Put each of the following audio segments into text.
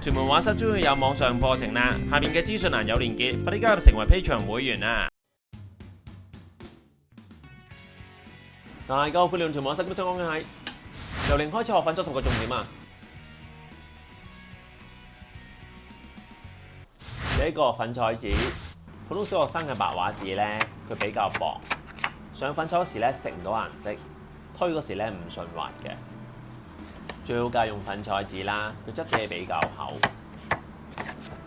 屯門畫室終於有網上課程啦，下面嘅資訊欄有連結，快啲加入成為 Patreon 會員啦！大家好，歡迎嚟屯門畫室，今日講嘅係由零開始學粉彩10個重點啊！呢個粉彩紙，普通小學生嘅白畫紙呢，佢比較薄，上粉彩嗰時呢食唔到顏色，推嗰時呢唔順滑嘅。最好梗係用粉彩紙啦，佢質地比較厚，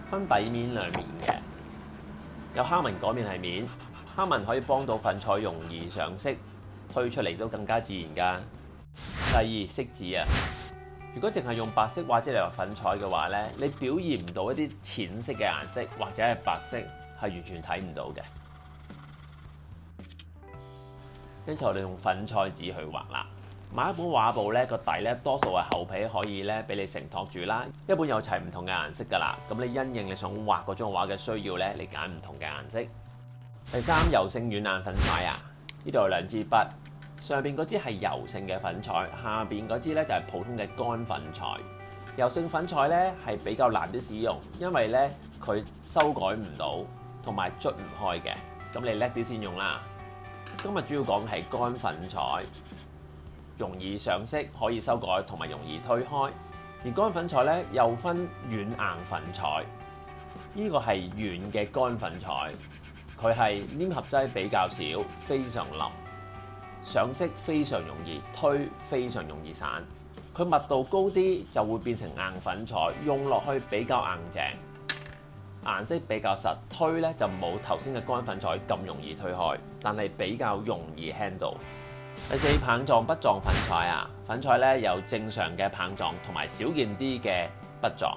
分底面兩面嘅，有坑紋嗰面係面，坑紋可以幫到粉彩容易上色，推出嚟都更加自然㗎。第二，色紙啊，如果淨係用白色或者嚟粉彩嘅話呢，你表現唔到一啲淺色嘅顏色或者係白色，係完全睇唔到嘅。跟住我哋用粉彩紙去畫啦。買一本畫布咧，個底咧多數係厚皮，可以咧俾你承托住啦。一本有齊唔同嘅顏色㗎啦，咁你因應你想畫嗰張畫嘅需要咧，你揀唔同嘅顏色。第三，油性軟硬粉彩啊，呢度有兩支筆，上邊嗰支係油性嘅粉彩，下邊嗰支咧就係普通嘅乾粉彩。油性粉彩咧係比較難啲使用，因為咧佢修改唔到，同埋捽唔開嘅。咁你叻啲先用啦。今日主要講係乾粉彩。容易上色，可以修改同埋容易推開。而乾粉彩咧又分軟硬粉彩，呢個係軟嘅乾粉彩，佢係黏合劑比較少，非常腍，上色非常容易，推非常容易散。佢密度高啲就會變成硬粉彩，用落去比較硬淨，顏色比較實，推咧就冇頭先嘅乾粉彩咁容易推開，但係比較容易 handle。第四，棒狀筆狀粉彩啊，粉彩咧有正常嘅棒狀同埋少見啲嘅筆狀。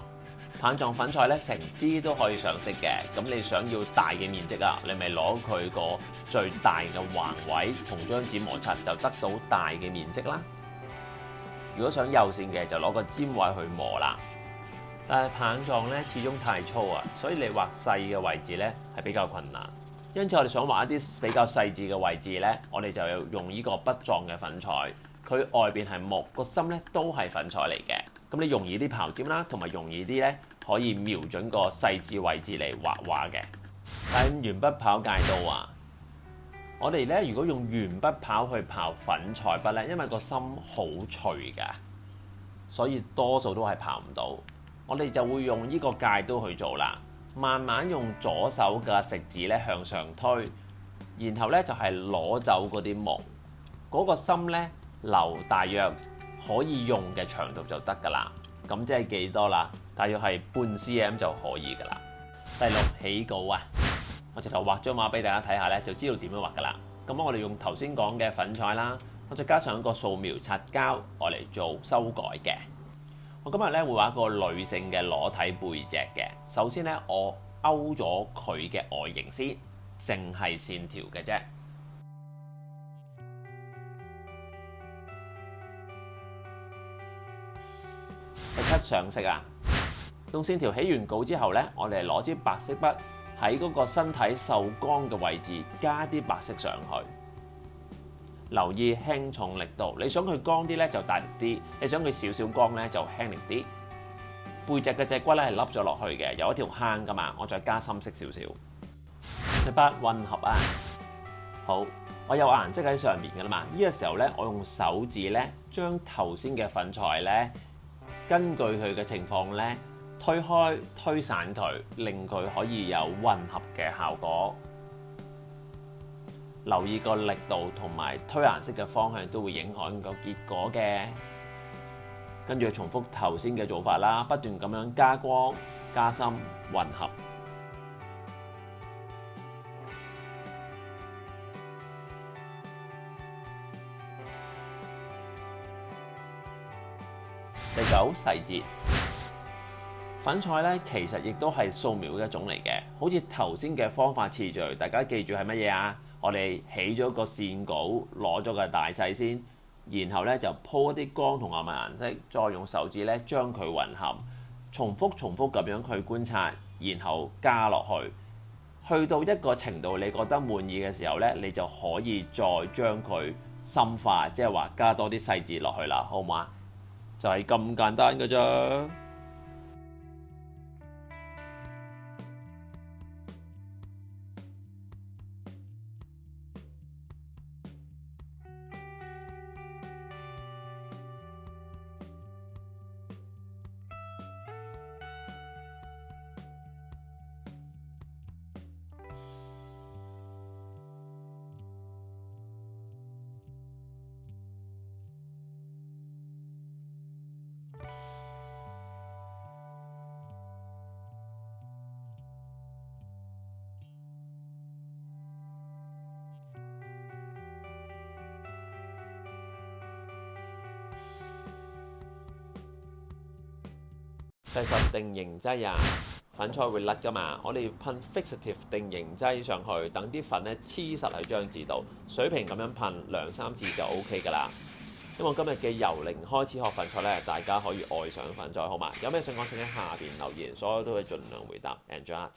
棒狀粉彩咧成支都可以上色嘅，咁你想要大嘅面積啊，你咪攞佢個最大嘅橫位同張紙摩擦，就得到大嘅面積啦。如果想幼線嘅，就攞個尖位去磨啦。但係棒狀咧始終太粗啊，所以你畫細嘅位置咧係比較困難。因此我哋想畫一啲比較細緻嘅位置呢，我哋就要用呢個筆狀嘅粉彩，佢外邊係木，個心呢都係粉彩嚟嘅。咁你容易啲刨尖啦，同埋容易啲呢可以瞄準個細緻位置嚟畫畫嘅。第五，鉛筆刨界刀啊，我哋呢如果用鉛筆刨去刨粉彩筆呢，因為個心好脆㗎，所以多數都係刨唔到。我哋就會用呢個界刀去做啦。慢慢用左手嘅食指咧向上推，然後咧就係攞走嗰啲木，嗰個心咧留大約可以用嘅長度就得㗎啦。咁即係幾多啦？大約係半 cm 就可以㗎啦。第六，起稿啊，我直頭畫張畫俾大家睇下咧，就知道點樣畫㗎啦。咁我哋用頭先講嘅粉彩啦，我再加上一個素描擦膠，我嚟做修改嘅。我今日咧會畫一個女性嘅裸體背脊嘅。首先咧，我勾咗佢嘅外形先，淨係線條嘅啫。第七，上色啊，用線條起完稿之後咧，我哋攞支白色筆喺嗰個身體受光嘅位置加啲白色上去。留意輕重力度，你想佢光啲咧就大力啲，你想佢少少光咧就輕力啲。背脊嘅脊骨咧係凹咗落去嘅，有一條坑噶嘛，我再加深色少少。第八，混合啊，好，我有顏色喺上面噶啦嘛，呢個時候咧，我用手指咧將頭先嘅粉彩咧，根據佢嘅情況咧推開推散佢，令佢可以有混合嘅效果。留意個力度同埋推顏色嘅方向都會影響個結果嘅。跟住重複頭先嘅做法啦，不斷咁樣加光、加深、混合。第九，細節。粉彩咧其實亦都係素描嘅一種嚟嘅，好似頭先嘅方法次序，大家記住係乜嘢啊？我哋起咗個線稿，攞咗個大細先，然後咧就鋪一啲光同暗嘅顏色，再用手指咧將佢混合，重複咁樣去觀察，然後加落去，去到一個程度你覺得滿意嘅時候咧，你就可以再將佢深化，即係話加多啲細節落去啦，好唔好啊？就係咁簡單㗎咋〜第10定型劑啊，粉彩會甩噶嘛，我哋噴 fixative 定型劑上去，等啲粉咧黐實喺張紙度，水平咁樣噴2-3次就 OK 噶啦。希望今日嘅由零開始學粉彩咧，大家可以愛上粉彩，好嘛？有咩想講請喺下邊留言，所有都會盡量回答。Enjoy！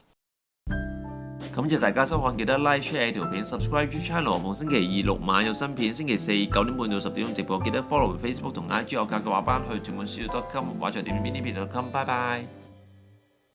感謝大家收看，記得 like share 條片 ，subscribe channel。逢星期2、6晚有新片，星期4 9點半到10點鐘直播。記得 follow Facebook 同 IG 我教嘅畫班去全本書.com 畫在點邊呢片.com。拜拜。